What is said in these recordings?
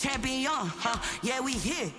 Champion, huh? Yeah, we here.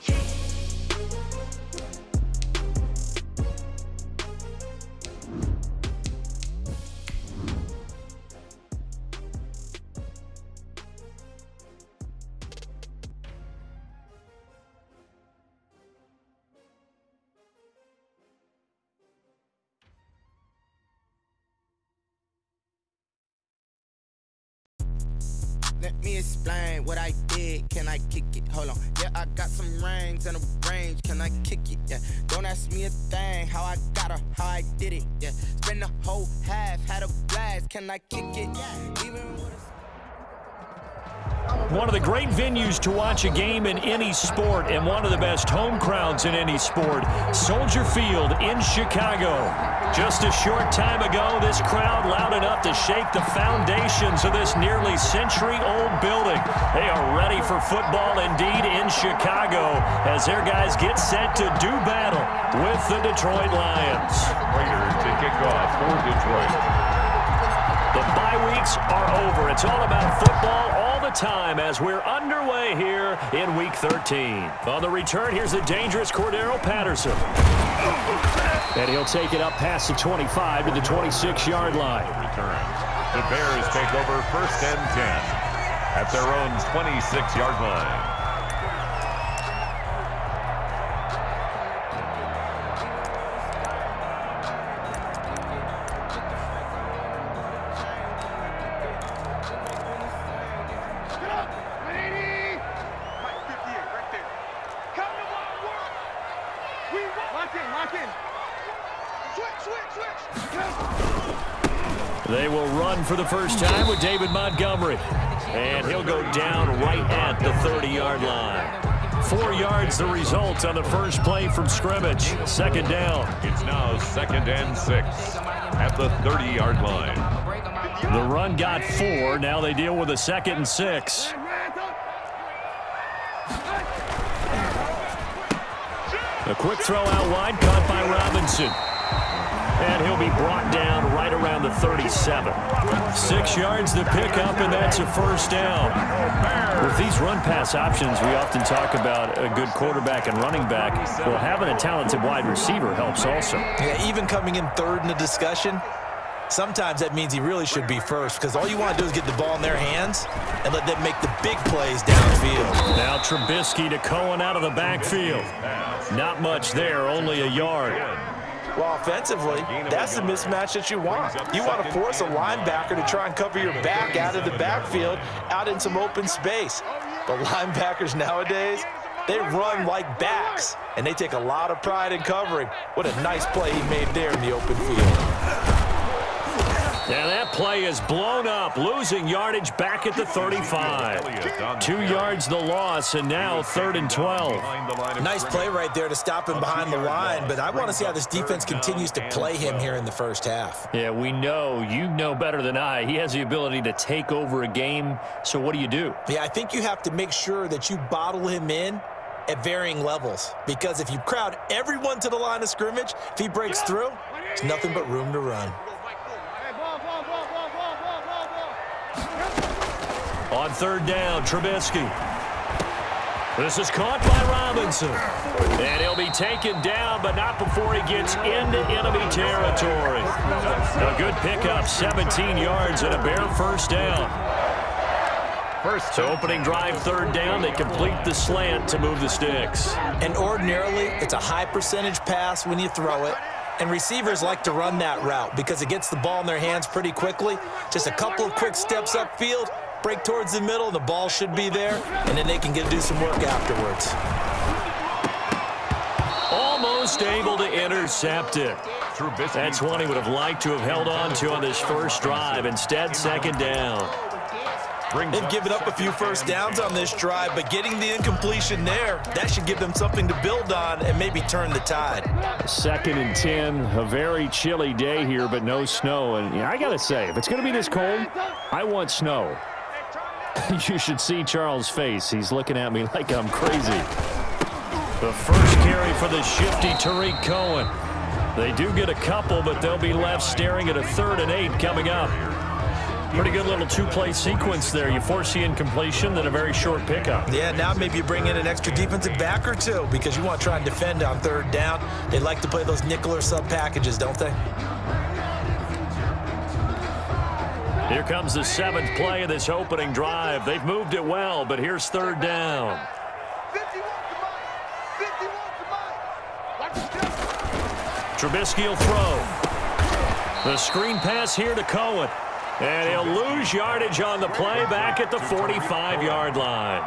Let me explain what I did. Can I kick it? Hold on. Yeah, I got some rings and a range. Can I kick it? Yeah. Don't ask me a thing. How I got her, how I did it. Yeah. Spend the whole half, had a blast. Can I kick it? Even with One of the great venues to watch a game in any sport and one of the best home crowds in any sport, Soldier Field in Chicago. Just a short time ago, this crowd loud enough to shake the foundations of this nearly century-old building. They are ready for football indeed in Chicago as their guys get set to do battle with the Detroit Lions. Raiders to kick off for Detroit. The bye weeks are over. It's all about football all the time as we're underway here in Week 13. On the return, here's the dangerous Cordero Patterson. And he'll take it up past the 25 to the 26-yard line. Return. The Bears take over 1st and 10 at their own 26-yard line. They will run for the first time with David Montgomery. And he'll go down right at the 30-yard line. 4 yards the result on the first play from scrimmage. Second down. It's now 2nd and 6 at the 30-yard line. The run got 4. Now they deal with a 2nd and 6. A quick throw out wide, caught by Robinson. And he'll be brought down right around the 37. 6 yards to pick up, and that's a first down. With these run-pass options, we often talk about a good quarterback and running back. Well, having a talented wide receiver helps also. Yeah, even coming in third in the discussion, sometimes that means he really should be first because all you want to do is get the ball in their hands and let them make the big plays downfield. Now Trubisky to Cohen out of the backfield. Not much there, only a yard. Well, offensively, that's the mismatch that you want. You want to force a linebacker to try and cover your back out of the backfield, out in some open space. But linebackers nowadays, they run like backs, and they take a lot of pride in covering. What a nice play he made there in the open field. And that play is blown up, losing yardage back at the 35. 2 yards the loss, and now 3rd and 12. Nice play right there to stop him behind the line, but I want to see how this defense continues to play him here in the first half. Yeah, we know. You know better than I. He has the ability to take over a game, so what do? Yeah, I think you have to make sure that you bottle him in at varying levels, because if you crowd everyone to the line of scrimmage, if he breaks through, there's nothing but room to run. On 3rd down, Trubisky. This is caught by Robinson. And he'll be taken down, but not before he gets into enemy territory. A good pickup, 17 yards and a Bear first down. So opening drive, 3rd down, they complete the slant to move the sticks. And ordinarily, it's a high percentage pass when you throw it. And receivers like to run that route because it gets the ball in their hands pretty quickly. Just a couple of quick steps upfield, break towards the middle, and the ball should be there, and then they can do some work afterwards. Almost able to intercept it. That's one he would have liked to have held on to on this first drive. Instead, 2nd down. They've given up a few first downs on this drive, but getting the incompletion there, that should give them something to build on and maybe turn the tide. 2nd and 10, a very chilly day here, but no snow. And I got to say, if it's going to be this cold, I want snow. You should see Charles' face. He's looking at me like I'm crazy. The first carry for the shifty Tariq Cohen. They do get a couple, but they'll be left staring at a 3rd and 8 coming up. Pretty good little two-play sequence there. You force the incompletion, then a very short pickup. Yeah, now maybe you bring in an extra defensive back or two because you want to try and defend on third down. They like to play those nickel or sub packages, don't they? Here comes the 7th play of this opening drive. They've moved it well, but here's third down. Trubisky will throw. The screen pass here to Cohen. And he'll lose yardage on the play back at the 45-yard line.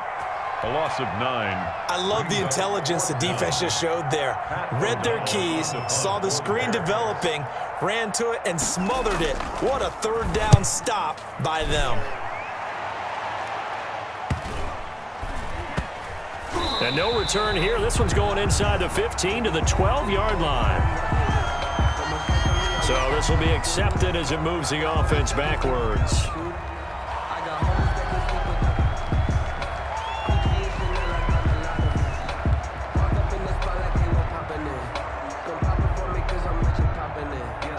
A loss of 9. I love the intelligence the defense just showed there. Read their keys, saw the screen developing, ran to it, and smothered it. What a third down stop by them. And no return here. This one's going inside the 15 to the 12-yard line. So this will be accepted as it moves the offense backwards.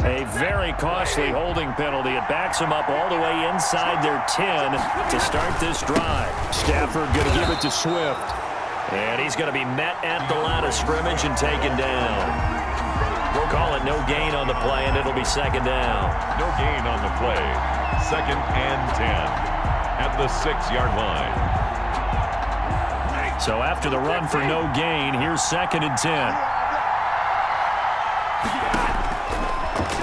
A very costly holding penalty. It backs them up all the way inside their 10 to start this drive. Stafford going to give it to Swift. And he's going to be met at the line of scrimmage and taken down. We'll call it no gain on the play, and it'll be second down. No gain on the play. 2nd and 10 at the 6-yard line. So after the run for no gain, here's 2nd and 10.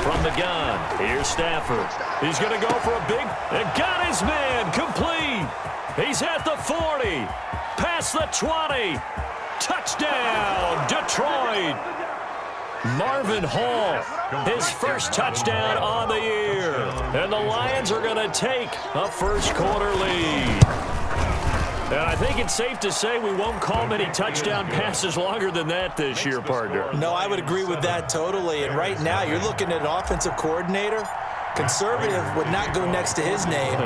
From the gun, here's Stafford. He's going to go for a big, and got his man, complete. He's at the 40, past the 20. Touchdown, Detroit. Marvin Hall, his first touchdown on the year. And the Lions are going to take a first-quarter lead. And I think it's safe to say we won't call many touchdown passes longer than that this year, partner. No, I would agree with that totally. And right now, you're looking at an offensive coordinator. Conservative would not go next to his name.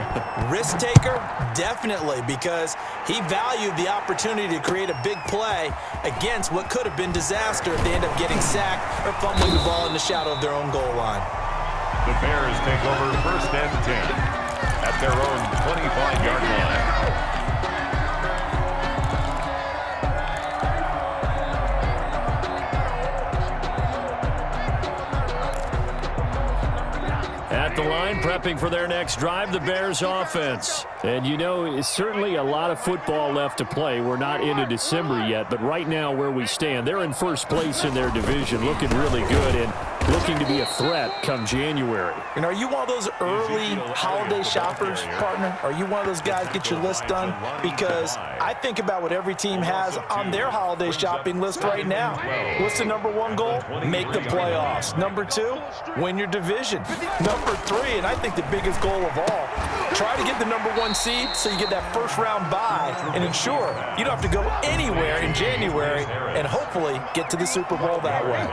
Risk taker, definitely, because he valued the opportunity to create a big play against what could have been disaster if they end up getting sacked or fumbling the ball in the shadow of their own goal line. The Bears take over 1st and 10 at their own 25-yard line. At the line, prepping for their next drive, the Bears offense. And you know, it's certainly a lot of football left to play. We're not into December yet, but right now where we stand, they're in first place in their division, looking really good and looking to be a threat come January. And are you one of those early holiday shoppers, partner? Are you one of those guys get your list done? Because I think about what every team has on their holiday shopping list right now. What's the number 1 goal? Make the playoffs. Number 2, win your division. Number 3, and I think the biggest goal of all, try to get the number 1 seed so you get that first-round bye and ensure you don't have to go anywhere in January and hopefully get to the Super Bowl that way.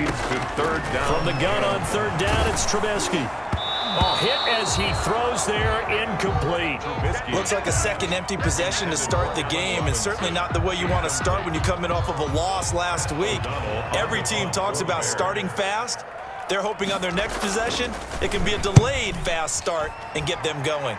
Leads to 3rd down. From the gun on 3rd down, it's Trubisky. Oh, hit as he throws there, incomplete. Looks like a second empty possession to start the game, and certainly not the way you want to start when you're coming off of a loss last week. Every team talks about starting fast. They're hoping on their next possession, it can be a delayed fast start and get them going.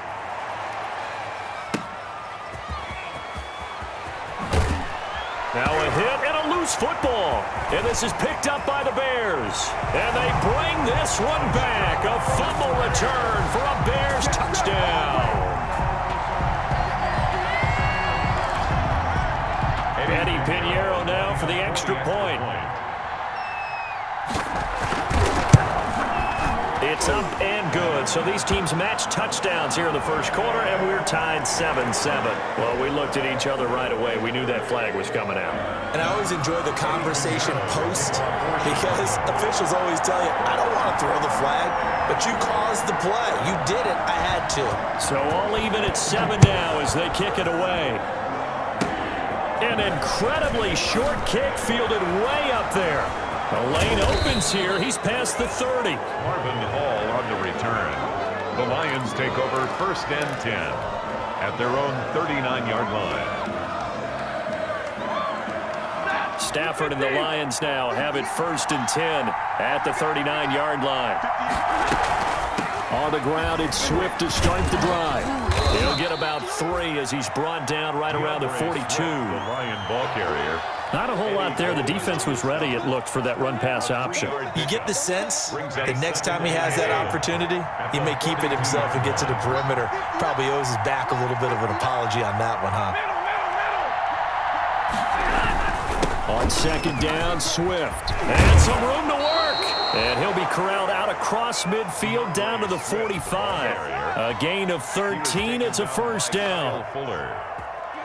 Now a hit and a loose football. And this is picked up by the Bears. And they bring this one back. A fumble return for a Bears touchdown. Eddie Pinheiro now for the extra point. It's up and good. So these teams match touchdowns here in the first quarter, and we're tied 7-7. Well, we looked at each other right away. We knew that flag was coming out. And I always enjoy the conversation post because officials always tell you, I don't want to throw the flag, but you caused the play. You did it. I had to. So all even at 7 now as they kick it away. An incredibly short kick fielded way up there. The lane opens here. He's past the 30. Marvin Hall on the return. The Lions take over 1st and 10 at their own 39-yard line. Stafford and the Lions now have it 1st and 10 at the 39-yard line. On the ground, it's Swift to start the drive. He'll get about 3 as he's brought down right around the 42. The Lion ball carrier. Not a whole lot there. The defense was ready, it looked, for that run-pass option. You get the sense that next time he has that opportunity, he may keep it himself and get to the perimeter. Probably owes his back a little bit of an apology on that one, huh? On second down, Swift. And some room to work. And he'll be corralled out across midfield down to the 45. A gain of 13. It's a first down.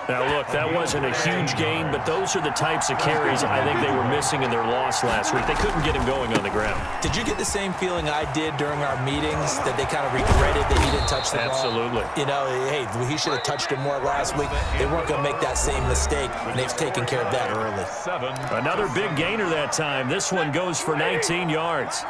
Now, look, that wasn't a huge gain, but those are the types of carries I think they were missing in their loss last week. They couldn't get him going on the ground. Did you get the same feeling I did during our meetings, that they kind of regretted that he didn't touch the ball? Absolutely. You know, hey, he should have touched it more last week. They weren't going to make that same mistake, and they've taken care of that early. Another big gainer that time. This one goes for 19 yards.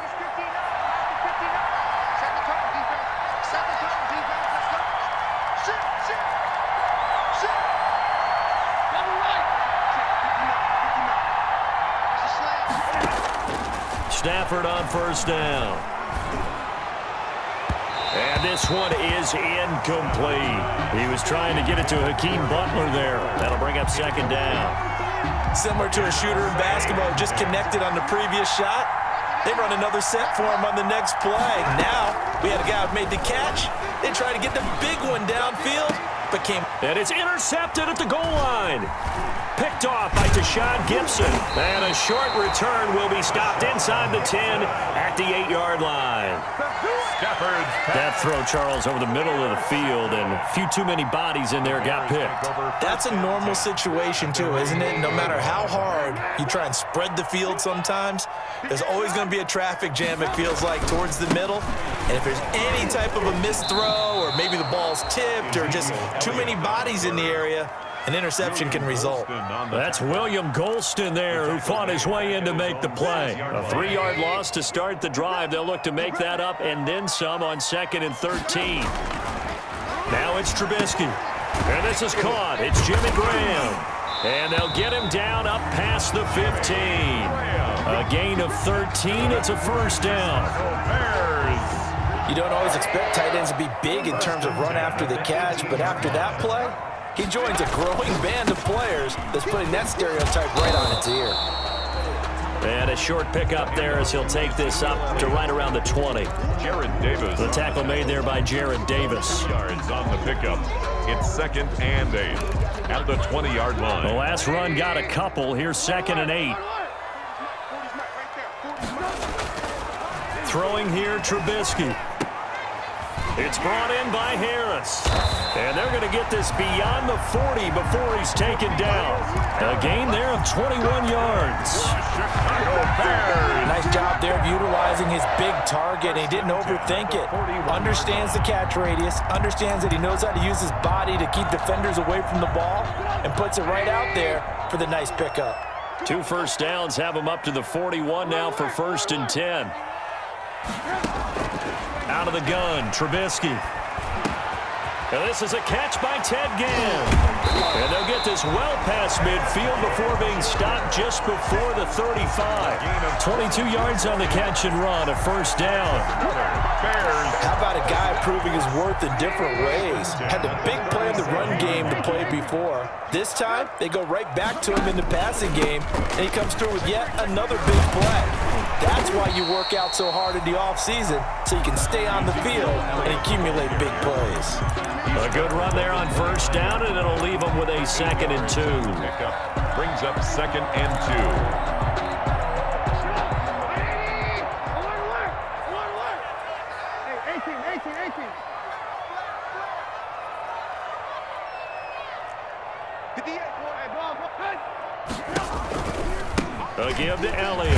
Stafford on first down. And this one is incomplete. He was trying to get it to Hakeem Butler there. That'll bring up second down. Similar to a shooter in basketball, just connected on the previous shot. They run another set for him on the next play. Now, we had a guy who made the catch. They tried to get the big one downfield, but came. And it's intercepted at the goal line. Picked off by Tashawn Gibson. And a short return will be stopped inside the 10 at the 8-yard line. That throw, Charles, over the middle of the field, and a few too many bodies in there got picked. That's a normal situation, too, isn't it? No matter how hard you try and spread the field sometimes, there's always going to be a traffic jam, it feels like, towards the middle. And if there's any type of a missed throw, or maybe the ball's tipped, or just too many bodies in the area, an interception can result. That's William Golston there, who fought his way in to make the play. A 3-yard loss to start the drive. They'll look to make that up and then some on 2nd and 13. Now it's Trubisky. And this is caught. It's Jimmy Graham. And they'll get him down up past the 15. A gain of 13. It's a first down. You don't always expect tight ends to be big in terms of run after the catch, but after that play, he joins a growing band of players that's putting that stereotype right on its ear. And a short pickup there as he'll take this up to right around the 20. Jared Davis. The tackle made there by Jared Davis. Yards on the pickup. It's 2nd and 8 at the 20-yard line. The last run got a couple. Here's 2nd and 8. Throwing here, Trubisky. It's brought in by Harris. And they're going to get this beyond the 40 before he's taken down. A gain there of 21 yards. Nice job there of utilizing his big target. He didn't overthink it. Understands the catch radius. Understands that he knows how to use his body to keep defenders away from the ball. And puts it right out there for the nice pickup. 2 first downs have him up to the 41 now for 1st and 10. Out of the gun, Trubisky. And this is a catch by Ted Ginn. And they'll get this well past midfield before being stopped just before the 35. 22 yards on the catch and run, a first down. How about a guy proving his worth in different ways? Had the big play in the run game to play before. This time, they go right back to him in the passing game, and he comes through with yet another big play. That's why you work out so hard in the offseason, so you can stay on the field and accumulate big plays. A good run there on first down, and it'll leave them with a 2nd and 2. Pickup brings up 2nd and 2. A give to Elliott.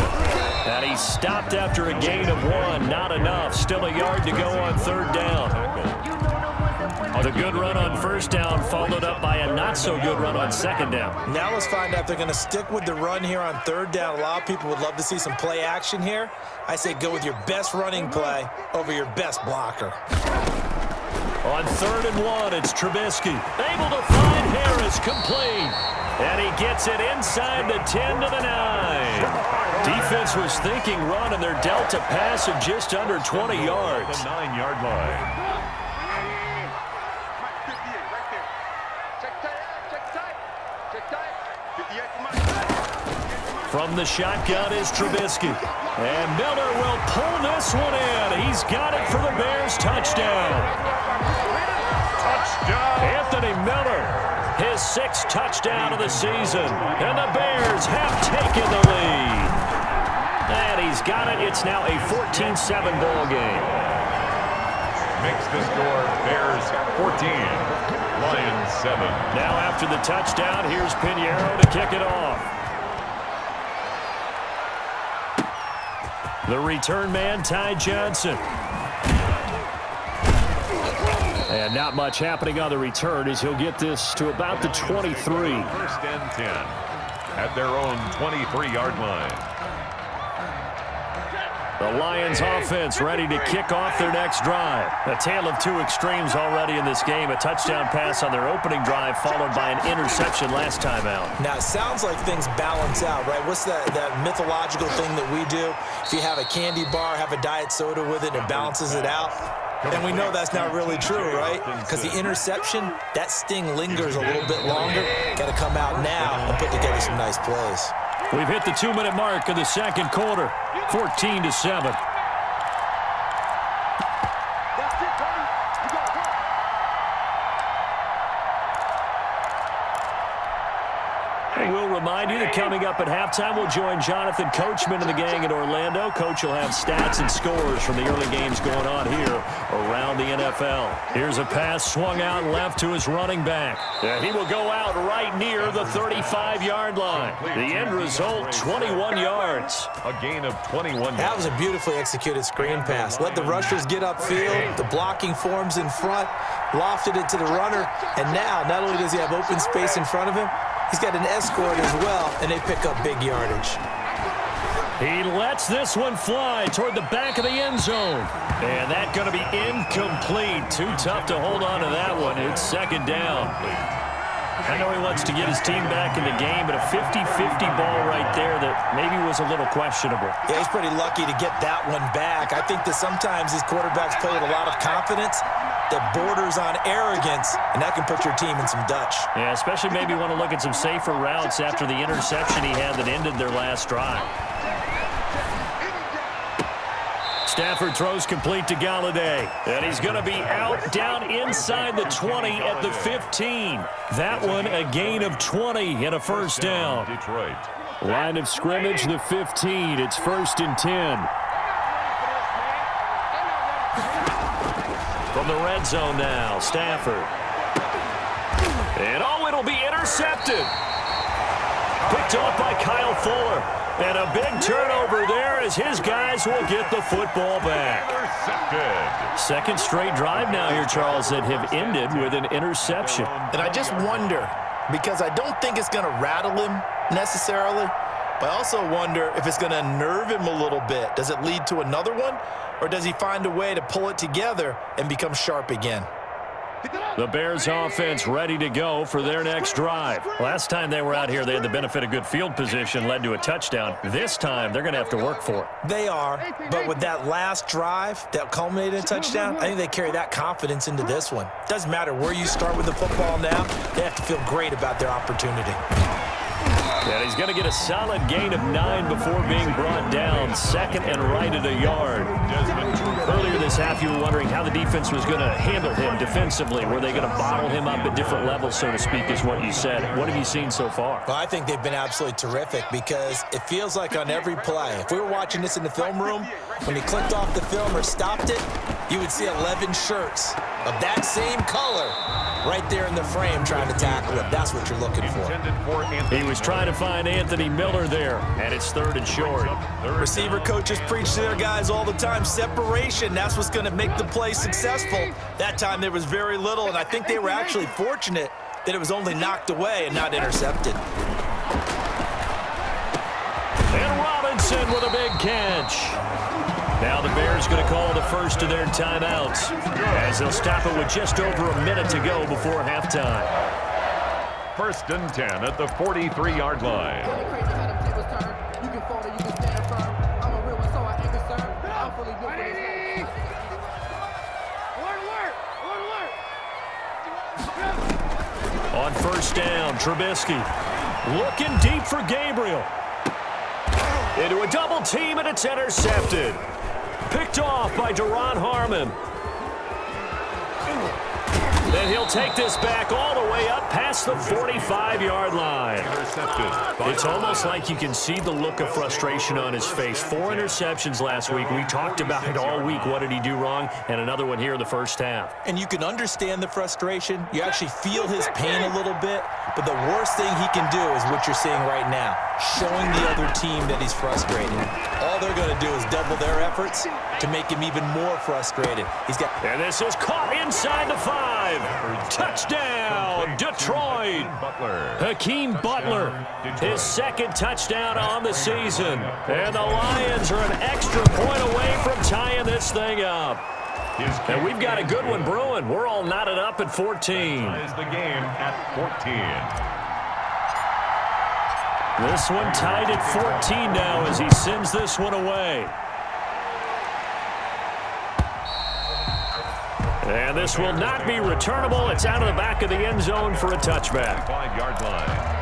And he stopped after a gain of 1. Not enough. Still a yard to go on 3rd down. The good run on first down followed up by a not-so-good run on 2nd down. Now let's find out if they're going to stick with the run here on 3rd down. A lot of people would love to see some play action here. I say go with your best running play over your best blocker. On 3rd and 1, it's Trubisky. Able to find Harris, complete. And he gets it inside the 10 to the 9. Defense was thinking run, and they're dealt a pass of just under 20 yards. The 9-yard line. From the shotgun is Trubisky. And Miller will pull this one in. He's got it for the Bears. Touchdown. Touchdown. Anthony Miller, his 6th touchdown of the season. And the Bears have taken the lead. And he's got it. It's now a 14-7 ball game. Makes the score Bears 14, Lions 7. Now after the touchdown, here's Pinheiro to kick it off. The return man, Ty Johnson. And not much happening on the return as he'll get this to about the 23. 1st and 10 at their own 23-yard line. The Lions offense ready to kick off their next drive. A tale of two extremes already in this game. A touchdown pass on their opening drive followed by an interception last time out. Now, it sounds like things balance out, right? What's that mythological thing that we do? If you have a candy bar, have a diet soda with it, and it balances it out. And we know that's not really true, right? Because the interception, that sting lingers a little bit longer. Got to come out now and put together some nice plays. We've hit the 2-minute mark of the second quarter, 14-7. And we'll remind you that coming up at halftime, we'll join Jonathan Coachman and the gang in Orlando. Coach will have stats and scores from the early games going on here around the NFL. Here's a pass swung out left to his running back. And he will go out right near the 35-yard line. The end result, 21 yards. A gain of 21 yards. That was a beautifully executed screen pass. Let the rushers get upfield. The blocking forms in front. Lofted it to the runner. And now, not only does he have open space in front of him, he's got an escort as well, and they pick up big yardage. He lets this one fly toward the back of the end zone. And that's going to be incomplete. Too tough to hold on to that one. It's second down. I know he wants to get his team back in the game, but a 50-50 ball right there that maybe was a little questionable. Yeah, he's pretty lucky to get that one back. I think that sometimes these quarterbacks play with a lot of confidence that borders on arrogance, and that can put your team in some Dutch. Yeah, especially maybe want to look at some safer routes after the interception he had that ended their last drive. Stafford throws complete to Galladay. And he's going to be out down inside the 20 at the 15. That one a gain of 20 and a first down. Detroit. Line of scrimmage, the 15. It's 1st and 10. From the red zone now, Stafford. And it'll be intercepted. Picked off by Kyle Fuller. And a big turnover there as his guys will get the football back. Intercepted. Second straight drive now here, Charles, that have ended with an interception. And I just wonder, because I don't think it's going to rattle him necessarily, but I also wonder if it's going to unnerve him a little bit. Does it lead to another one, or does he find a way to pull it together and become sharp again? The Bears offense ready to go for their next drive. Last time they were out here, they had the benefit of good field position, led to a touchdown. This time, they're going to have to work for it. They are, but with that last drive that culminated in a touchdown, I think they carry that confidence into this one. Doesn't matter where you start with the football now, they have to feel great about their opportunity. And he's going to get a solid gain of 9 before being brought down. Second and right at a yard. Earlier this half, you were wondering how the defense was going to handle him defensively. Were they going to bottle him up at different levels, so to speak, is what you said. What have you seen so far? Well, I think they've been absolutely terrific because it feels like on every play, if we were watching this in the film room, when he clicked off the film or stopped it, you would see 11 shirts of that same color right there in the frame trying to tackle him. That's what you're looking for. He was trying to find Anthony Miller there, and it's 3rd and short. Receiver coaches preach to their guys all the time, separation. That's what's going to make the play successful. That time there was very little, and I think they were actually fortunate that it was only knocked away and not intercepted. And Robinson with a big catch. Now the Bears going to call the first of their timeouts as they'll stop it with just over a minute to go before halftime. first and 10 at the 43-yard line. On first down, Trubisky looking deep for Gabriel. Into a double team, and it's intercepted. Picked off by Duron Harmon. Then he'll take this back all the way up past the 45-yard line. It's almost like you can see the look of frustration on his face. 4 interceptions last week. We talked about it all week. What did he do wrong? And another one here in the first half. And you can understand the frustration. You actually feel his pain a little bit. But the worst thing he can do is what you're seeing right now, showing the other team that he's frustrated. All they're going to do is double their efforts to make him even more frustrated. And this is caught inside the 5. Touchdown, Detroit. Hakeem Butler, his second touchdown on the season. And the Lions are an extra point away from tying this thing up. And we've got a good one brewing. We're all knotted up at 14. Is the game at 14. This one tied at 14 now as he sends this one away. And this will not be returnable. It's out of the back of the end zone for a touchback. 5-yard line.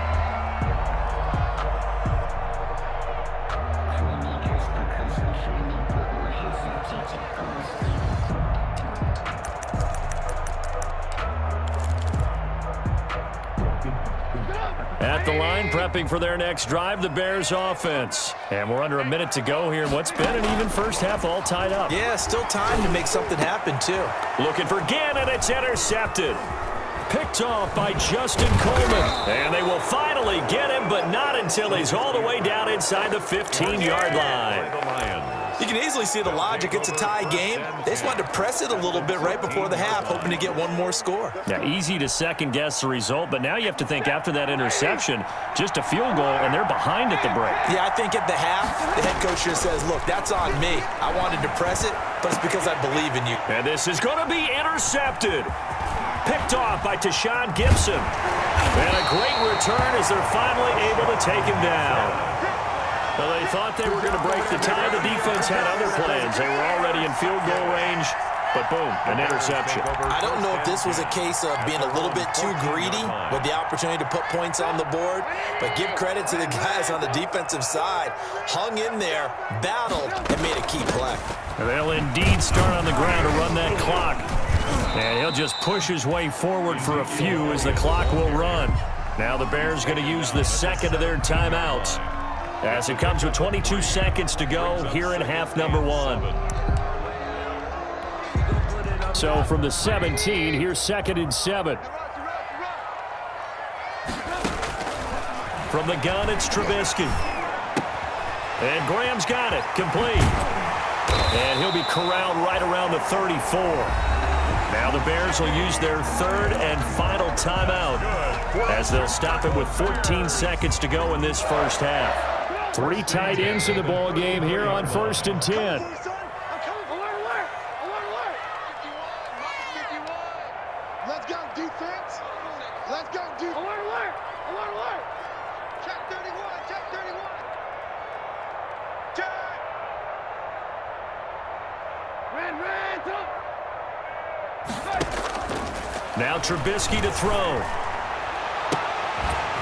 At the line, prepping for their next drive, the Bears offense. And we're under a minute to go here in what's been an even first half, all tied up. Yeah, still time to make something happen, too. Looking for Gannon, it's intercepted. Picked off by Justin Coleman. And they will finally get him, but not until he's all the way down inside the 15-yard line. You can easily see the logic. It's a tie game. They just wanted to press it a little bit right before the half, hoping to get one more score. Now, easy to second-guess the result, but now you have to think after that interception, just a field goal, and they're behind at the break. Yeah, I think at the half, the head coach just says, look, that's on me. I wanted to press it, but it's because I believe in you. And this is going to be intercepted. Picked off by Tashawn Gibson. And a great return as they're finally able to take him down. Well, they thought they were going to break the tie. The defense had other plans. They were already in field goal range, but boom, an interception. I don't know if this was a case of being a little bit too greedy with the opportunity to put points on the board, but give credit to the guys on the defensive side. Hung in there, battled, and made a key play. And they'll indeed start on the ground to run that clock. And he'll just push his way forward for a few as the clock will run. Now the Bears going to use the second of their timeouts, as it comes with 22 seconds to go here in half number 1. So from the 17, here's 2nd and 7. From the gun, it's Trubisky. And Graham's got it, complete. And he'll be corralled right around the 34. Now the Bears will use their 3rd and final timeout, as they'll stop it with 14 seconds to go in this first half. 3 tight ends in the ball game here on 1st and 10. Let's go defense. Let's go defense. Alert, alert. Alert, alert. Check 31. Check 31. Check. Red, up. Now Trubisky to throw.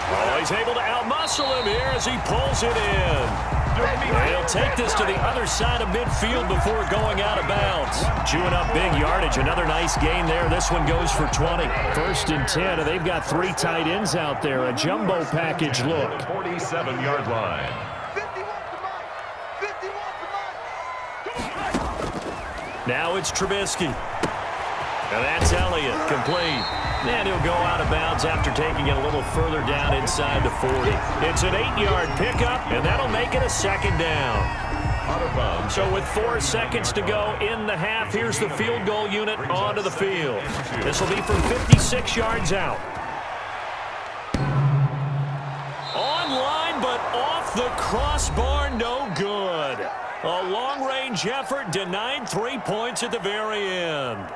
Oh, he's able to outmuscle him here as he pulls it in. And he'll take this to the other side of midfield before going out of bounds. Chewing up big yardage. Another nice gain there. This one goes for 20. 1st and 10, and they've got 3 tight ends out there. A jumbo package look. 47-yard line. 51 for Mike. 51 for Mike. Now it's Trubisky. And that's Elliott, complete. And he'll go out of bounds after taking it a little further down inside the 40. It's an 8-yard pickup, and that'll make it a 2nd down. Out of bounds. So with 4 seconds to go in the half, here's the field goal unit onto the field. This will be from 56 yards out. Online, but off the crossbar, no good. A long-range effort denied 3 points at the very end.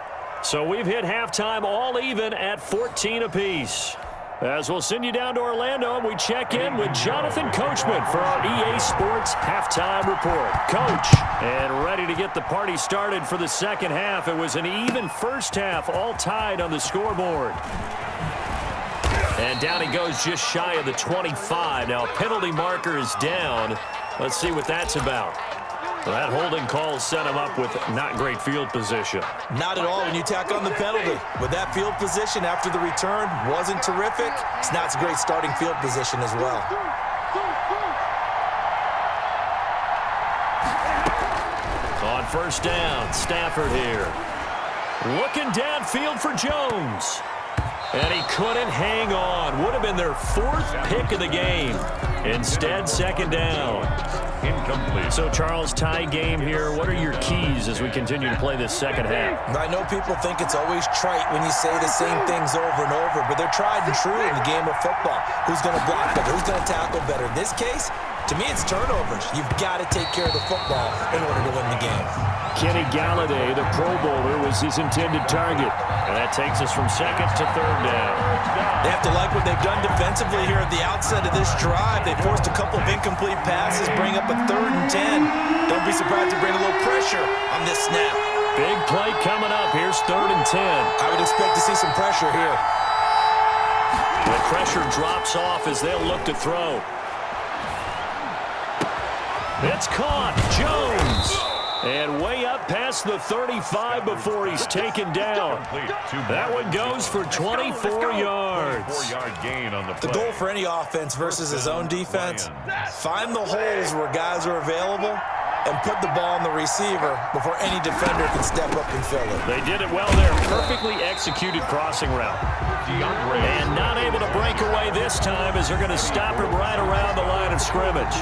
So we've hit halftime all even at 14 apiece. As we'll send you down to Orlando, and we check in with Jonathan Coachman for our EA Sports Halftime Report. Coach, and ready to get the party started for the second half. It was an even first half, all tied on the scoreboard. And down he goes just shy of the 25. Now, a penalty marker is down. Let's see what that's about. Well, that holding call set him up with not great field position. Not at all when you tack on the penalty. With that field position after the return wasn't terrific, it's not a great starting field position as well. On first down, Stafford here. Looking downfield for Jones. And he couldn't hang on. Would have been their fourth pick of the game. Instead, second down. Incomplete. So, Charles, tie game here. What are your keys as we continue to play this second half? I know people think it's always trite when you say the same things over and over, but they're tried and true in the game of football. Who's going to block better? Who's going to tackle better? In this case, to me, it's turnovers. You've got to take care of the football in order to win the game. Kenny Galladay, the Pro Bowler, was his intended target. And that takes us from second to third down. They have to like what they've done defensively here at the outset of this drive. They forced a couple of incomplete passes, bring up a 3rd and 10. Don't be surprised to bring a little pressure on this snap. Big play coming up. Here's 3rd and 10. I would expect to see some pressure here. The pressure drops off as they'll look to throw. It's caught. Jones. And way up past the 35 before he's taken down. That one goes for 24 yards. 4-yard gain on the play. The goal for any offense versus his own defense, find the holes where guys are available and put the ball on the receiver before any defender can step up and fill it. They did it well there. Perfectly executed crossing route. And not able to break away this time as they're going to stop him right around the line of scrimmage.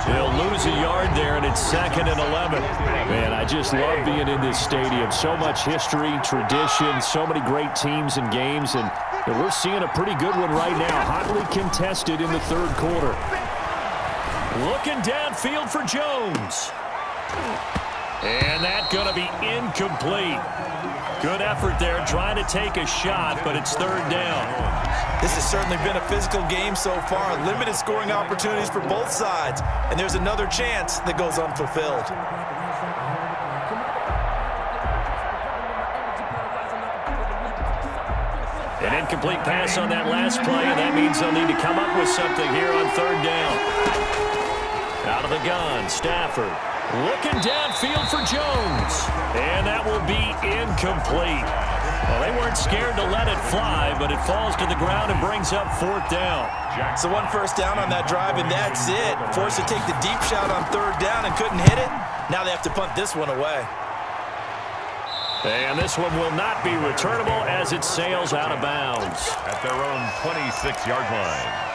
They'll lose a yard there, and it's 2nd and 11. Man, I just love being in this stadium. So much history, tradition, so many great teams and games, and we're seeing a pretty good one right now, hotly contested in the 3rd quarter. Looking downfield for Jones. And that's going to be incomplete. Good effort there, trying to take a shot, but it's 3rd down. This has certainly been a physical game so far. Limited scoring opportunities for both sides. And there's another chance that goes unfulfilled. An incomplete pass on that last play, and that means they'll need to come up with something here on 3rd down. Out of the gun, Stafford. Looking downfield for Jones. And that will be incomplete. Well, they weren't scared to let it fly, but it falls to the ground and brings up 4th down. So 1 first down on that drive, and that's it. Forced to take the deep shot on 3rd down and couldn't hit it. Now they have to punt this one away. And this one will not be returnable as it sails out of bounds. At their own 26-yard line.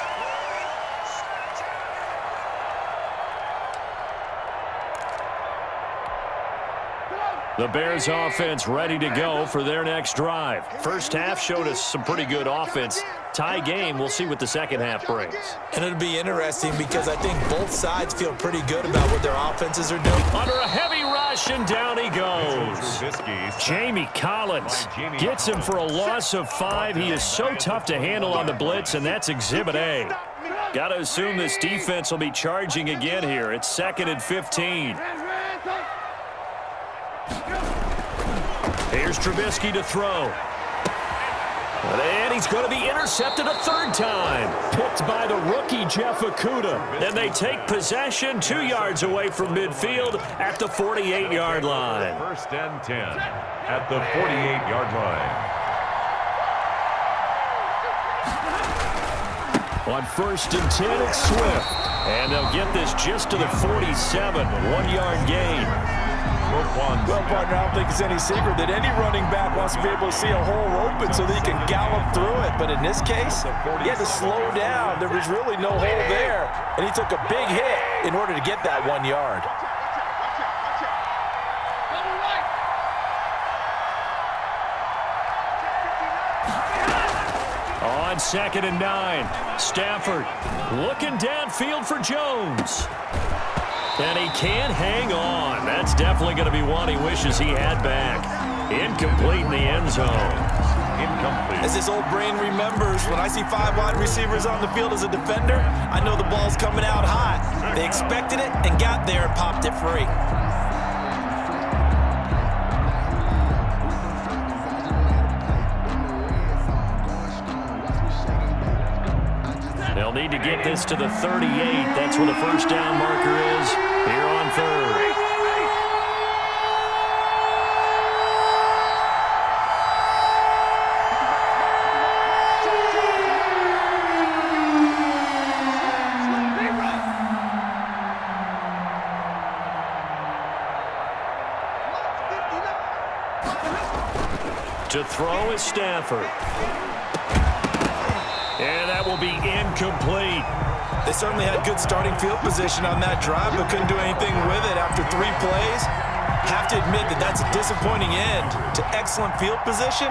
The Bears offense ready to go for their next drive. First half showed us some pretty good offense. Tie game, we'll see what the second half brings. And it'll be interesting because I think both sides feel pretty good about what their offenses are doing. Under a heavy rush, and down he goes. Jamie Collins gets him for a loss of 5. He is so tough to handle on the blitz, and that's Exhibit A. Got to assume this defense will be charging again here. It's 2nd and 15. Here's Trubisky to throw. And he's going to be intercepted a 3rd time. Picked by the rookie Jeff Okudah. And they take possession 2 yards away from midfield at the 48-yard line. 1st and 10 at the 48-yard line. On 1st and 10, it's Swift. And they'll get this just to the 47. 1-yard gain. Well, partner, I don't think it's any secret that any running back wants to be able to see a hole open so that he can gallop through it. But in this case, he had to slow down. There was really no hole there, and he took a big hit in order to get that 1 yard. On 2nd and 9, Stafford looking downfield for Jones. And he can't hang on. That's definitely going to be one he wishes he had back. Incomplete in the end zone. Incomplete. As his old brain remembers, when I see 5 wide receivers on the field as a defender, I know the ball's coming out hot. They expected it and got there and popped it free. They'll need to get this to the 38. That's where the first down marker is here on third. To throw is Stafford. And that will be incomplete. They certainly had good starting field position on that drive, but couldn't do anything with it after 3 plays. Have to admit that that's a disappointing end to excellent field position.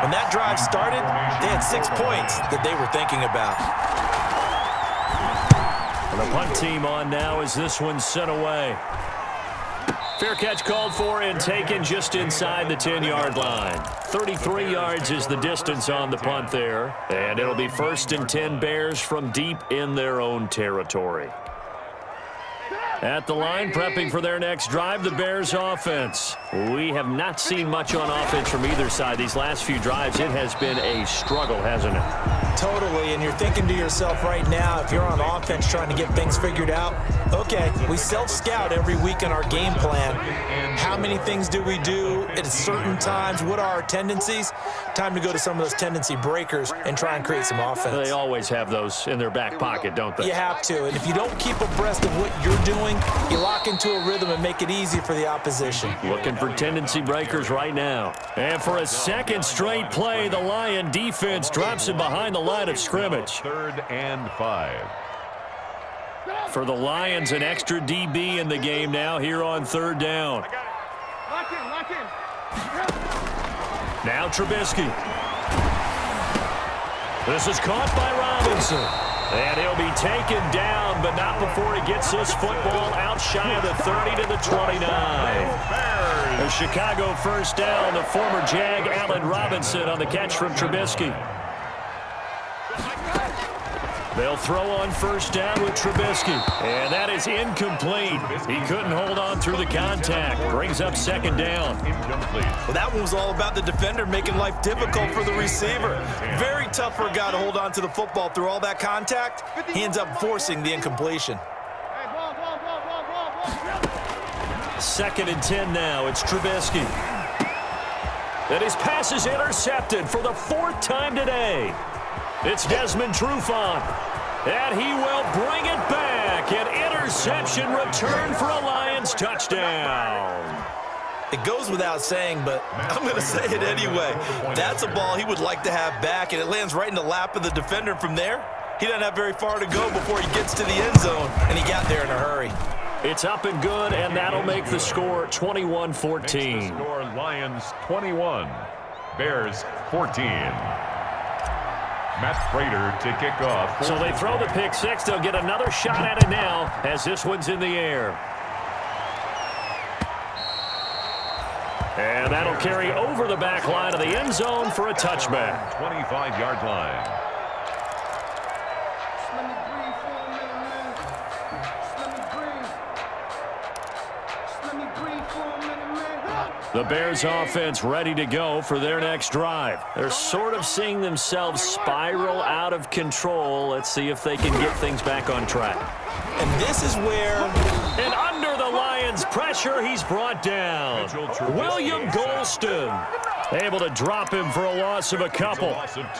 When that drive started, they had 6 points that they were thinking about. The punt team on now as this one's sent away. Fair catch called for and taken just inside the 10-yard line. 33 yards is the distance on the punt there. And it'll be 1st and 10 Bears from deep in their own territory. At the line, prepping for their next drive, the Bears offense. We have not seen much on offense from either side. These last few drives, it has been a struggle, hasn't it? Totally, and you're thinking to yourself right now, if you're on offense trying to get things figured out, okay, we self-scout every week in our game plan. How many things do we do at certain times? What are our tendencies? Time to go to some of those tendency breakers and try and create some offense. They always have those in their back pocket, don't they? You have to, and if you don't keep abreast of what you're doing, you lock into a rhythm and make it easy for the opposition. Looking for tendency breakers right now. And for a second straight play, the Lion defense drops it behind the line of scrimmage. 3rd and 5. For the Lions, an extra DB in the game now here on 3rd down. Lock in. Now Trubisky. This is caught by Robinson. And he'll be taken down, but not before he gets this football out shy of the 30 to the 29. The Chicago first down, the former Jag Allen Robinson on the catch from Trubisky. They'll throw on 1st down with Trubisky. And that is incomplete. He couldn't hold on through the contact. Brings up 2nd down. Well, that one was all about the defender making life difficult for the receiver. Very tough for a guy to hold on to the football through all that contact. He ends up forcing the incompletion. 2nd and 10 now. It's Trubisky. And his pass is intercepted for the 4th time today. It's Desmond Trufant. And he will bring it back. An interception return for a Lions touchdown. It goes without saying, but I'm going to say it anyway. That's a ball he would like to have back, and it lands right in the lap of the defender. From there, he doesn't have very far to go before he gets to the end zone, and he got there in a hurry. It's up and good, and that'll make the score 21-14. Score Lions 21, Bears 14. Matt Prater to kick off. So they throw the pick six. They'll get another shot at it now as this one's in the air. And that'll carry over the back line of the end zone for a touchback. 25-yard line. The Bears offense ready to go for their next drive. They're sort of seeing themselves spiral out of control. Let's see if they can get things back on track. And this is where... And under the Lions' pressure, he's brought down. William Golston able to drop him for a loss of a couple.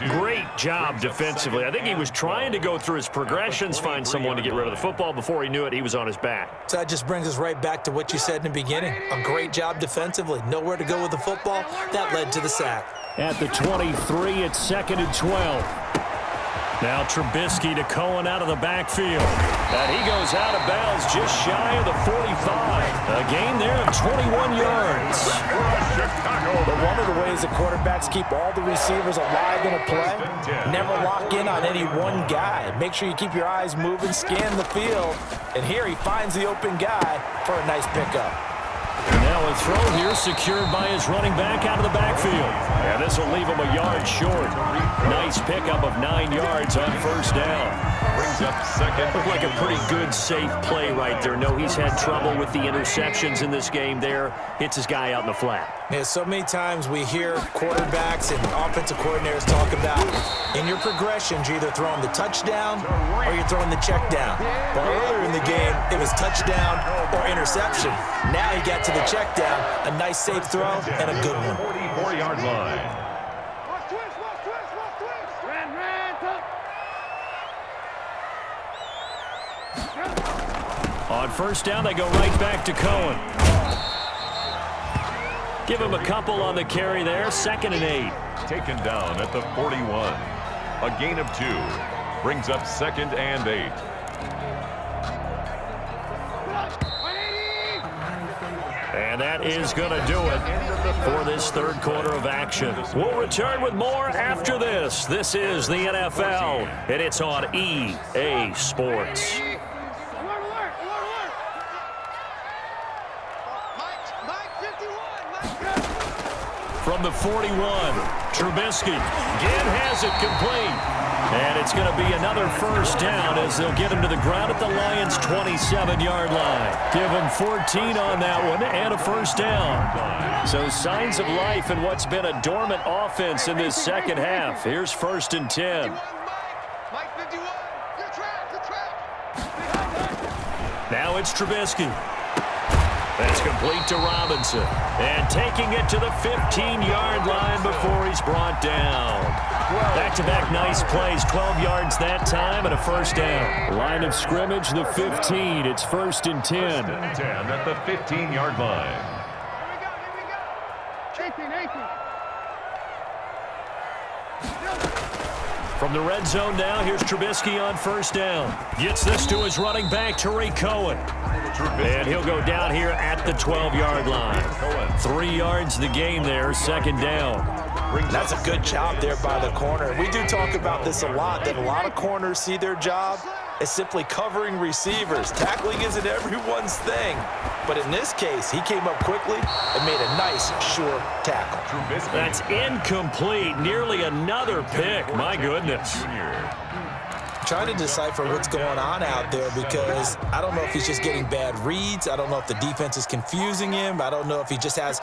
Great job defensively. I think he was trying to go through his progressions, find someone to get rid of the football. Before he knew it, he was on his back. So that just brings us right back to what you said in the beginning. A great job defensively. Nowhere to go with the football. That led to the sack. At the 23, it's 2nd and 12. Now Trubisky to Cohen out of the backfield. And he goes out of bounds just shy of the 45. A gain there of 21 yards. But one of the ways that quarterbacks keep all the receivers alive in a play, never lock in on any one guy. Make sure you keep your eyes moving, scan the field. And here he finds the open guy for a nice pickup. And now Now a throw here secured by his running back out of the backfield. And this will leave him a yard short. Nice pickup of 9 yards on first down. Brings up second. Looked like a pretty good, safe play right there. No, he's had trouble with the interceptions in this game there. Hits his guy out in the flat. Yeah, so many times we hear quarterbacks and offensive coordinators talk about in your progressions, you're either throwing the touchdown or you're throwing the check down. But earlier in the game, it was touchdown or interception. Now he got to the check down, a nice safe throw, and a good one. 44-yard line. Watch twist, watch twist, watch twist. Ran, On first down, they go right back to Cohen. Give him a couple on the carry there. 2nd and 8. Taken down at the 41. A gain of 2. Brings up 2nd and 8. And that is going to do it for this third quarter of action. We'll return with more after this. This is the NFL, and it's on EA Sports. From the 41, Trubisky again has it complete. And it's going to be another first down as they'll get him to the ground at the Lions' 27-yard line. Give him 14 on that one and a first down. So signs of life in what's been a dormant offense in this second half. Here's 1st and 10. Mike 51, good track, good track. Now it's Trubisky. That's complete to Robinson. And taking it to the 15-yard line before he's brought down. Back-to-back nice plays. 12 yards that time and a first down. Line of scrimmage, the 15. It's 1st and 10. 1st and 10 at the 15-yard line. Here we go, 18. From the red zone now, here's Trubisky on first down. Gets this to his running back, Tariq Cohen. And he'll go down here at the 12-yard line. 3 yards the game there, 2nd down. That's a good job there by the corner. We do talk about this a lot, that a lot of corners see their job as simply covering receivers. Tackling isn't everyone's thing. But in this case, he came up quickly and made a nice, sure tackle. That's incomplete. Nearly another pick. My goodness. Trying to decipher what's going on out there because I don't know if he's just getting bad reads. I don't know if the defense is confusing him. I don't know if he just has,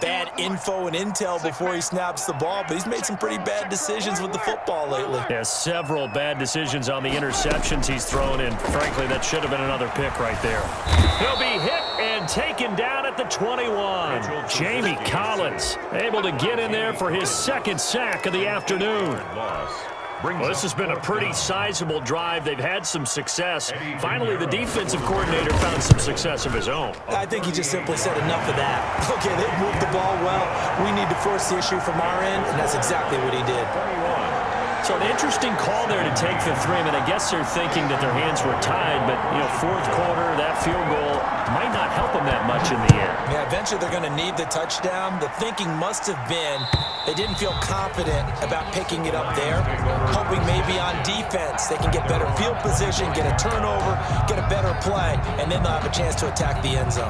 bad info and intel before he snaps the ball. But he's made some pretty bad decisions with the football lately. Yeah, several bad decisions on the interceptions he's thrown in. Frankly, that should have been another pick right there. He'll be hit and taken down at the 21. Jamie Collins able to get in there for his 2nd sack of the afternoon. Well, this has been a pretty sizable drive. They've had some success. Finally, the defensive coordinator found some success of his own. I think he just simply said enough of that. Okay, they've moved the ball well. We need to force the issue from our end, and that's exactly what he did. So an interesting call there to take the 3. I mean, I guess they're thinking that their hands were tied, but, 4th quarter, that field goal might not help them that much in the end. Yeah, eventually they're going to need the touchdown. The thinking must have been they didn't feel confident about picking it up there, hoping maybe on defense they can get better field position, get a turnover, get a better play, and then they'll have a chance to attack the end zone.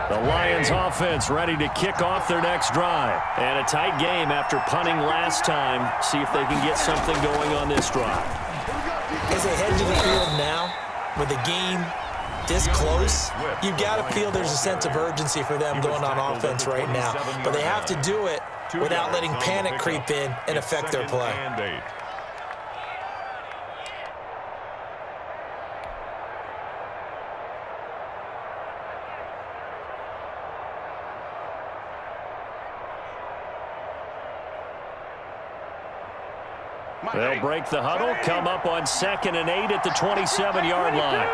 The Lions offense ready to kick off their next drive. And a tight game after punting last time. See if they can get something going on this drive. As they head to the field now, with the game this close, you've got to feel there's a sense of urgency for them going on offense right now. But they have to do it without letting panic creep in and affect their play. They'll break the huddle, come up on 2nd and 8 at the 27-yard line.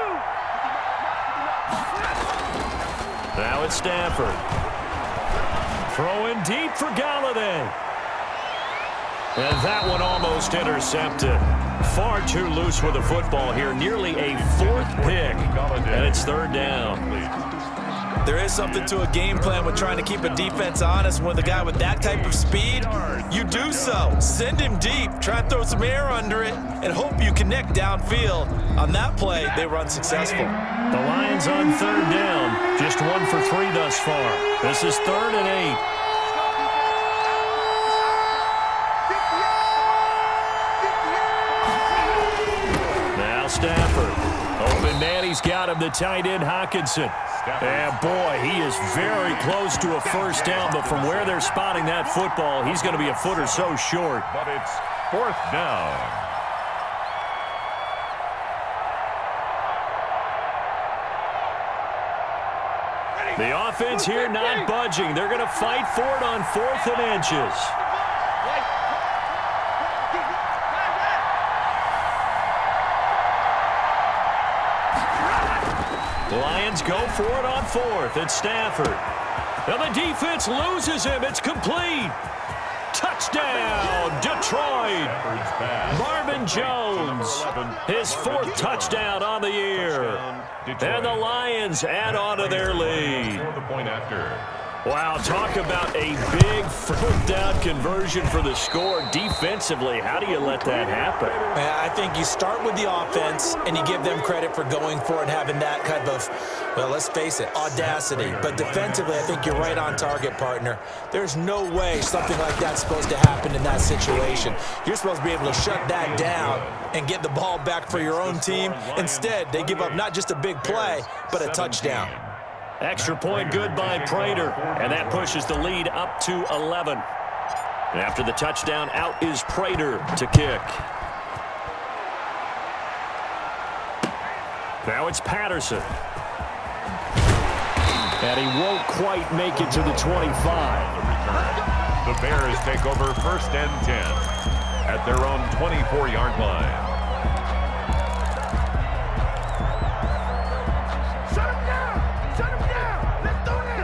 Now it's Stanford. Throwing deep for Galladay. And that one almost intercepted. Far too loose with the football here. Nearly a 4th pick. And it's 3rd down. There is something to a game plan with trying to keep a defense honest. With a guy with that type of speed, you do so. Send him deep, try and throw some air under it, and hope you connect downfield. On that play, they were unsuccessful. The Lions on third down, just 1 for 3 thus far. This is 3rd and 8. Now Stafford. Open man, he's got him, the tight end Hockenson. And boy, he is very close to a first down, but from where they're spotting that football, he's going to be a foot or so short. But it's 4th down. The offense here not budging. They're going to fight for it on 4th and inches. The Lions go for it on 4th. It's Stafford. Now the defense loses him. It's complete. Touchdown, Detroit. Marvin Jones, his 4th touchdown on the year. And the Lions add on to their lead. Wow, talk about a big 4th down conversion for the score. Defensively, how do you let that happen? I think you start with the offense and you give them credit for going for it, having that kind of, well, let's face it, audacity. But defensively, I think you're right on target, partner. There's no way something like that's supposed to happen in that situation. You're supposed to be able to shut that down and get the ball back for your own team. Instead, they give up not just a big play, but a touchdown. Extra point good by Prater, and that pushes the lead up to 11. After the touchdown, out is Prater to kick. Now it's Patterson. And he won't quite make it to the 25. The Bears take over 1st and 10 at their own 24-yard line.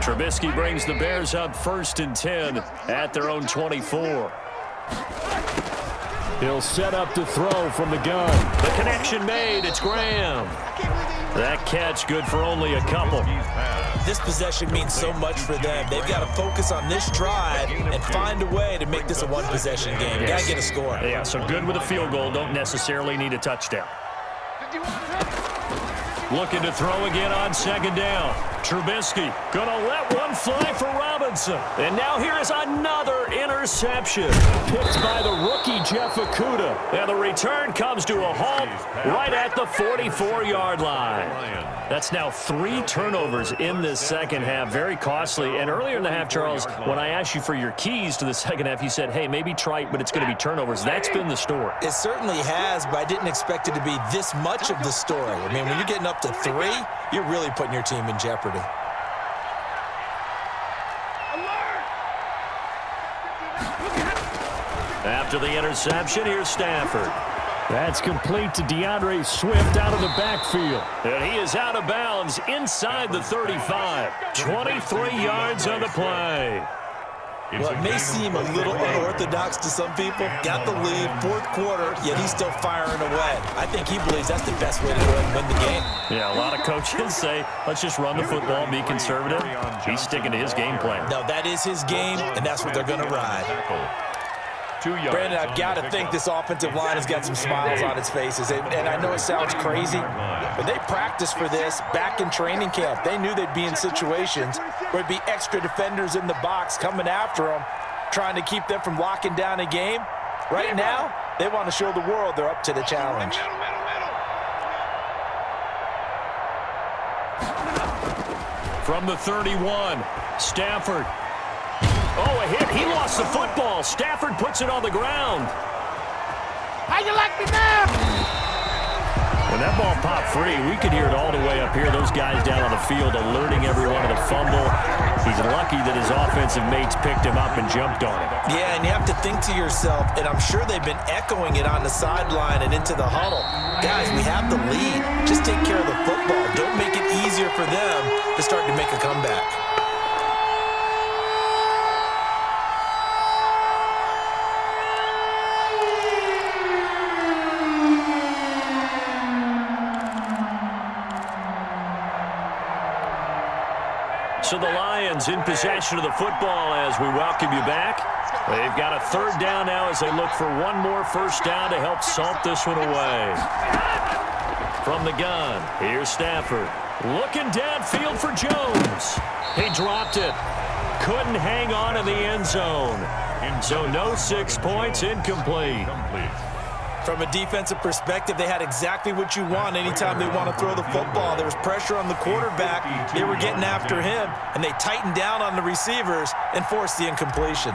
Trubisky brings the Bears up 1st and 10 at their own 24. He'll set up to throw from the gun. The connection made. It's Graham. That catch good for only a couple. This possession means so much for them. They've got to focus on this drive and find a way to make this a one-possession game. Got to get a score. Yeah, so good with a field goal. Don't necessarily need a touchdown. Looking to throw again on 2nd down. Trubisky gonna let one fly for Robinson. And now here is another interception. Picked by the rookie Jeff Okudah. And the return comes to a halt right at the 44-yard line. That's now 3 turnovers in this second half. Very costly. And earlier in the half, Charles, when I asked you for your keys to the second half, you said, hey, maybe trite, but it's going to be turnovers. That's been the story. It certainly has, but I didn't expect it to be this much of the story. I mean, when you're getting up to 3, you're really putting your team in jeopardy. After the interception, here's Stafford. That's complete to DeAndre Swift out of the backfield. And he is out of bounds inside the 35. 23 yards on the play. Well, it may seem a little unorthodox to some people. Got the lead, 4th quarter, yet he's still firing away. I think he believes that's the best way to go ahead and win the game. Yeah, a lot of coaches say, let's just run the football and be conservative. He's sticking to his game plan. No, that is his game, and that's what they're going to ride. Brandon, I've got to think this offensive line has got some smiles on its faces. And I know it sounds crazy, but they practiced for this back in training camp. They knew they'd be in situations where there'd be extra defenders in the box coming after them, trying to keep them from locking down a game. Right now, they want to show the world they're up to the challenge. From the 31, Stafford. Oh, a hit. He lost the football. Stafford puts it on the ground. How you like me now? When that ball popped free, we could hear it all the way up here. Those guys down on the field alerting everyone of the fumble. He's lucky that his offensive mates picked him up and jumped on him. Yeah, and you have to think to yourself, and I'm sure they've been echoing it on the sideline and into the huddle. Guys, we have the lead. Just take care of the football. Don't make it easier for them to start to make a comeback. So the Lions in possession of the football as we welcome you back. They've got a third down now as they look for one more first down to help salt this one away. From the gun, here's Stafford. Looking downfield for Jones. He dropped it. Couldn't hang on in the end zone. So no 6 points, incomplete. From a defensive perspective, they had exactly what you want anytime they want to throw the football. There was pressure on the quarterback. They were getting after him, and they tightened down on the receivers and forced the incompletion.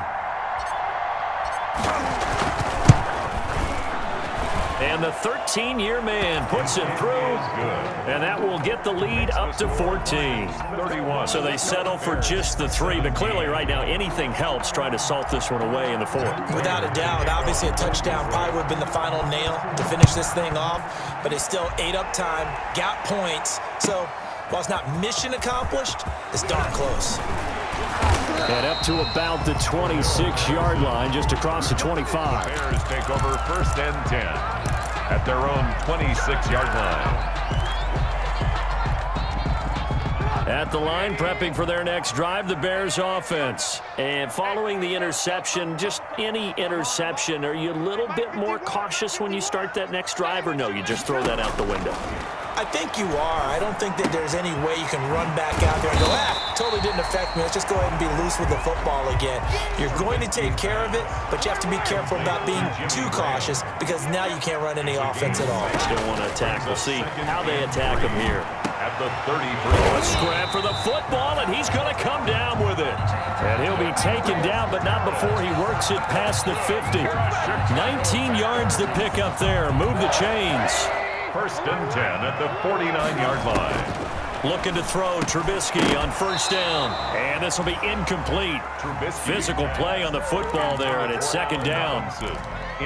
And the 13-year man puts it through, and that will get the lead up to 14. So they settle for just the 3, but clearly right now anything helps trying to salt this one away in the 4th. Without a doubt, obviously a touchdown probably would have been the final nail to finish this thing off, but it still ate up time, got points. So while it's not mission accomplished, it's darn close. And up to about the 26-yard line, just across the 25. Bears take over first and 10 at their own 26-yard line. At the line, prepping for their next drive, the Bears offense. And following the interception, just any interception, are you a little bit more cautious when you start that next drive, or no, you just throw that out the window? I think you are. I don't think that there's any way you can run back out there and go, totally didn't affect me. Let's just go ahead and be loose with the football again. You're going to take care of it, but you have to be careful about being too cautious because now you can't run any offense at all. Still want to attack. We'll see how they attack him here. At the 33. A scrap for the football, and he's going to come down with it. And he'll be taken down, but not before he works it past the 50. 19 yards to pick up there. Move the chains. First and 10 at the 49-yard line. Looking to throw Trubisky on first down. And this will be incomplete. Physical play on the football there, and it's second down.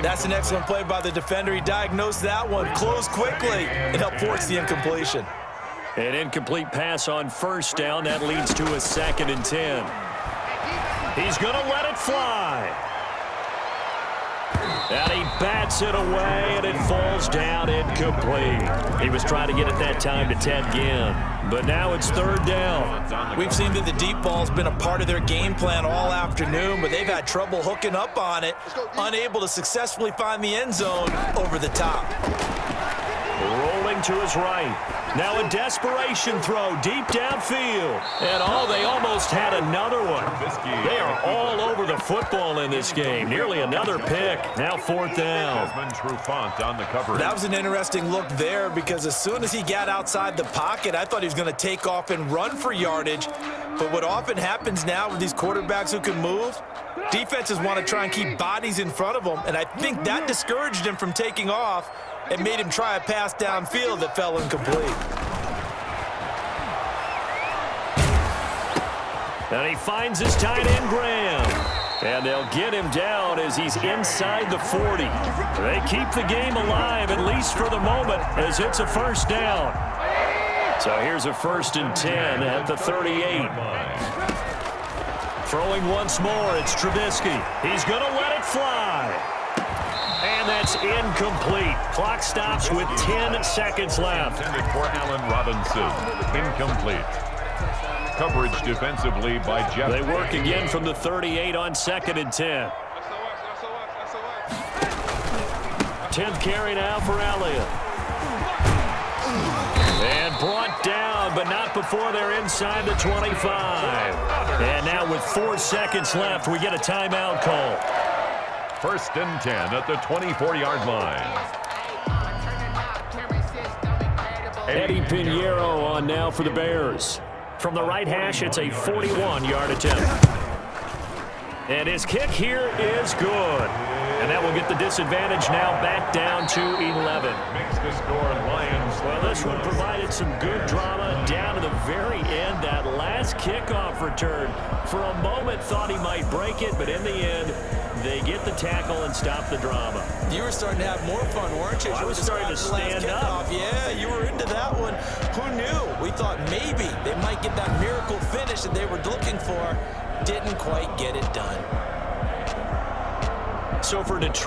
That's an excellent play by the defender. He diagnosed that one, closed quickly, and helped force the incompletion. An incomplete pass on first down. That leads to a 2nd and 10. He's going to let it fly. And he bats it away, and it falls down incomplete. He was trying to get it that time to Ted Ginn, but now it's third down. We've seen that the deep ball's been a part of their game plan all afternoon, but they've had trouble hooking up on it, unable to successfully find the end zone over the top. Rolling to his right. Now a desperation throw deep downfield. And they almost had another one. They are all over the football in this game. Nearly another pick. Now 4th down. Trufant on the cover. That was an interesting look there because as soon as he got outside the pocket, I thought he was going to take off and run for yardage. But what often happens now with these quarterbacks who can move, defenses want to try and keep bodies in front of them, and I think that discouraged him from taking off. It made him try a pass downfield that fell incomplete. And he finds his tight end, Graham. And they'll get him down as he's inside the 40. They keep the game alive, at least for the moment, as it's a first down. So here's a 1st and 10 at the 38. Throwing once more, it's Trubisky. He's going to let it fly. And that's incomplete. Clock stops with 10 seconds left. Intended for Allen Robinson. Incomplete. Coverage defensively by Jeff. They work again from the 38 on 2nd and 10. 10th carry now for Elliott. And brought down, but not before they're inside the 25. And now with 4 seconds left, we get a timeout call. First and 10 at the 24-yard line. Eddie Pinheiro on now for the Bears. From the right hash, it's a 41-yard attempt. And his kick here is good. And that will get the disadvantage now back down to 11. Makes the score Lions. Well, this one provided some good drama down to the very end. That last kickoff return, for a moment thought he might break it, but in the end, they get the tackle and stop the drama. You were starting to have more fun, weren't you? I was starting to stand up. Yeah, you were into that one. Who knew? We thought maybe they might get that miracle finish that they were looking for. Didn't quite get it done. So for Detroit.